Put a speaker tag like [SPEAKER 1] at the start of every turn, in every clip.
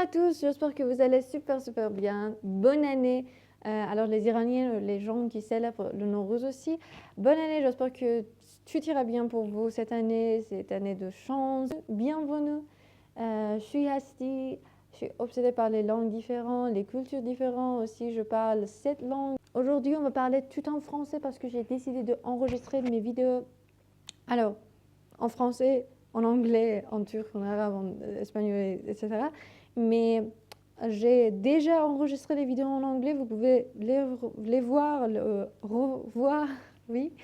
[SPEAKER 1] à tous, j'espère que vous allez super bien. Bonne année. Alors les Iraniens, les gens qui célèbrent le Nowruz aussi. Bonne année, j'espère que tout ira bien pour vous cette année de chance. Bienvenue. Je suis Hasti, je suis obsédée par les langues différentes, les cultures différentes aussi. Je parle 7 langues. Aujourd'hui, on va parler tout en français parce que j'ai décidé d'enregistrer mes vidéos. Alors, en français, en anglais, en turc, en arabe, en espagnol, etc. Mais j'ai déjà enregistré les vidéos en anglais, vous pouvez les voir, revoir, oui.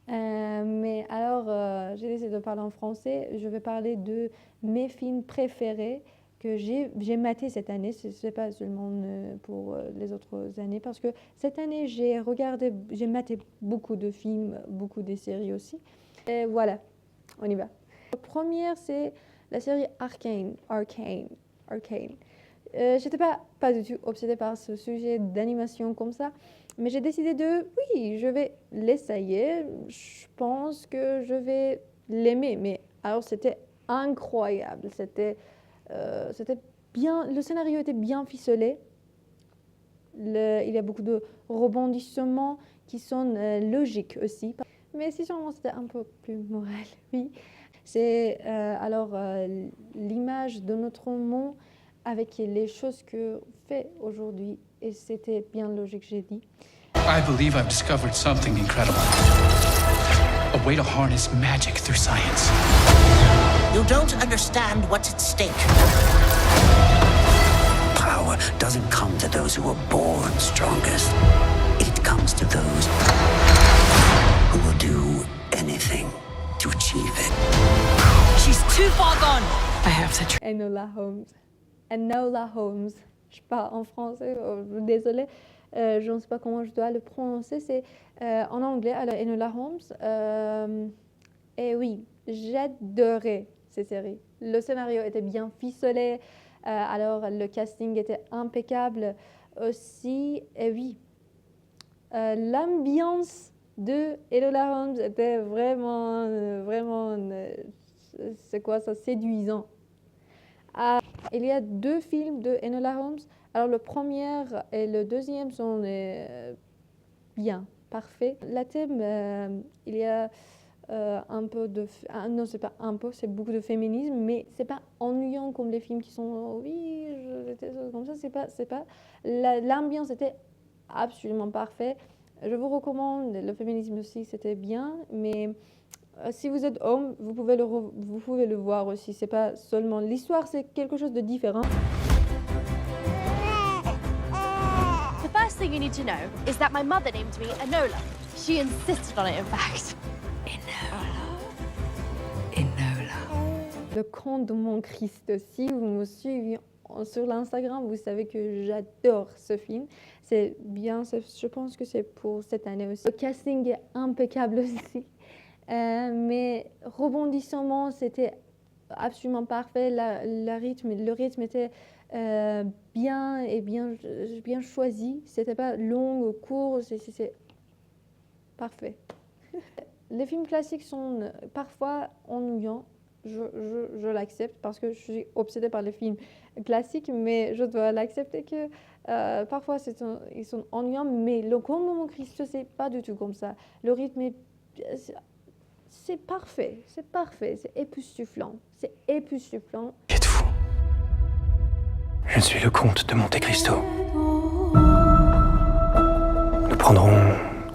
[SPEAKER 1] Mais alors, j'ai décidé de parler en français. Je vais parler de mes films préférés que j'ai maté cette année. Ce n'est pas seulement pour les autres années, parce que cette année, j'ai maté beaucoup de films, beaucoup de séries aussi. Et voilà, on y va. La première, c'est la série Arcane. J'étais pas du tout obsédée par ce sujet d'animation comme ça, mais j'ai décidé oui, je vais l'essayer. Je pense que je vais l'aimer. Mais alors, c'était incroyable. C'était bien. Le scénario était bien ficelé. Il y a beaucoup de rebondissements qui sont logiques aussi. Mais si seulement c'était un peu plus moral, oui. C'est l'image de notre monde avec les choses que fait aujourd'hui, et c'était bien logique, j'ai dit.
[SPEAKER 2] I believe I've discovered something incredible. A way to harness magic through science.
[SPEAKER 3] You don't understand what's at stake. Power doesn't come to those who are born strongest. It comes to those who will do anything to achieve it.
[SPEAKER 4] She's too far gone. I have to
[SPEAKER 1] Enola Holmes. Je parle en français, désolée. Je ne sais pas comment je dois le prononcer. C'est en anglais, alors Enola Holmes. Et oui, j'adorais cette série. Le scénario était bien ficelé. Alors le casting était impeccable aussi. Et oui, l'ambiance de Enola Holmes était vraiment, c'est quoi ça, séduisant. Il y a 2 films de Enola Holmes. Alors le premier et le deuxième sont bien, parfaits. La thème, il y a un peu de... non, c'est pas un peu, c'est beaucoup de féminisme, mais c'est pas ennuyant comme les films qui sont... oui, comme ça, c'est pas... L'ambiance était absolument parfaite. Je vous recommande, le féminisme aussi, c'était bien, mais... si vous êtes homme, vous pouvez le voir aussi. C'est pas seulement l'histoire, c'est quelque chose de différent.
[SPEAKER 5] The first thing you need to know is that my mother named me Enola. She insisted on it, in fact.
[SPEAKER 1] Le conte de mon Christ. Si vous me suivez sur l'Instagram, vous savez que j'adore ce film. C'est bien, je pense que c'est pour cette année aussi. Le casting est impeccable aussi. Mais rebondissement, c'était absolument parfait. Le rythme était bien choisi. C'était pas long ou court, c'est parfait. Les films classiques sont parfois ennuyants. Je l'accepte parce que je suis obsédée par les films classiques, mais je dois l'accepter que parfois ils sont ennuyants. Mais le conte de mon Christ, c'est pas du tout comme ça. Le rythme c'est parfait, c'est époustouflant,
[SPEAKER 2] Qui êtes-vous? Je suis le comte de Monte Cristo. Nous prendrons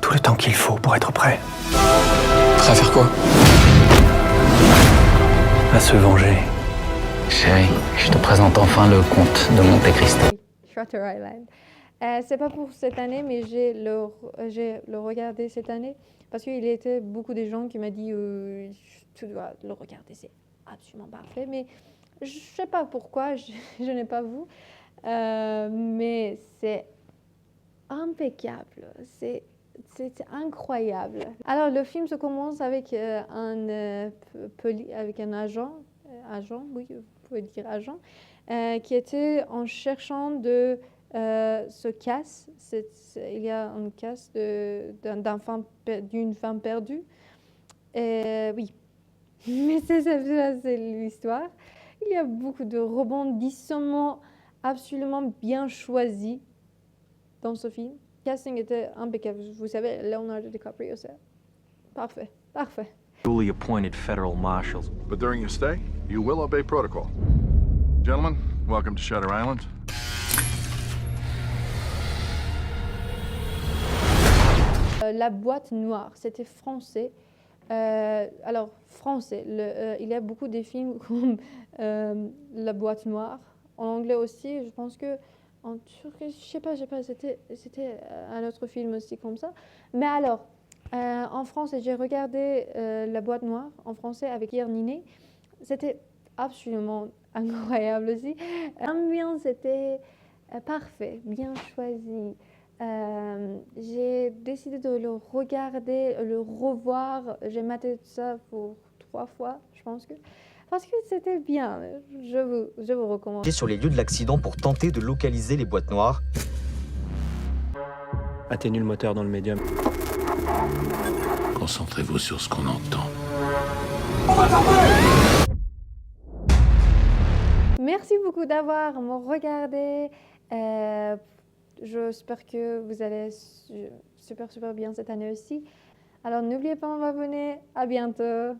[SPEAKER 2] tout le temps qu'il faut pour être prêts. Prêt à faire quoi? À se venger.
[SPEAKER 6] Chérie, je te présente enfin le comte de Monte Cristo.
[SPEAKER 1] Shutter Island. C'est pas pour cette année, mais j'ai le regardé cette année parce qu'il y était beaucoup de gens qui m'ont dit tu dois le regarder, c'est absolument parfait. Mais je sais pas pourquoi, je n'ai pas vu, mais c'est impeccable, c'est incroyable. Alors le film se commence avec un agent, oui, vous pouvez dire agent, qui était en cherchant de se casse. Il y a un casse d'une femme perdue. Oui, mais c'est l'histoire. Il y a beaucoup de rebondissements absolument bien choisi dans ce film. Le casting était impeccable. Vous savez, Leonardo DiCaprio, c'est parfait, parfait.
[SPEAKER 7] Duly appointed federal marshals.
[SPEAKER 8] But during your stay, you will obey protocol. Gentlemen, welcome to Shutter Island.
[SPEAKER 1] La boîte noire, c'était français. Alors, français, il y a beaucoup de films comme La boîte noire. En anglais aussi, je pense que en turc, je sais pas, c'était un autre film aussi comme ça. Mais alors, en français, j'ai regardé La boîte noire en français avec Pierre Ninet. C'était absolument incroyable aussi. L'ambiance était parfait, bien choisi. J'ai décidé de le regarder, le revoir. J'ai maté ça pour 3 fois, je pense que. Parce que c'était bien, je vous recommande.
[SPEAKER 9] Sur les lieux de l'accident pour tenter de localiser les boîtes noires.
[SPEAKER 7] Atténue le moteur dans le médium.
[SPEAKER 2] Concentrez-vous sur ce qu'on entend.
[SPEAKER 1] Merci beaucoup d'avoir me regardé. J'espère que vous allez super bien cette année aussi. Alors n'oubliez pas de vous abonner. À bientôt.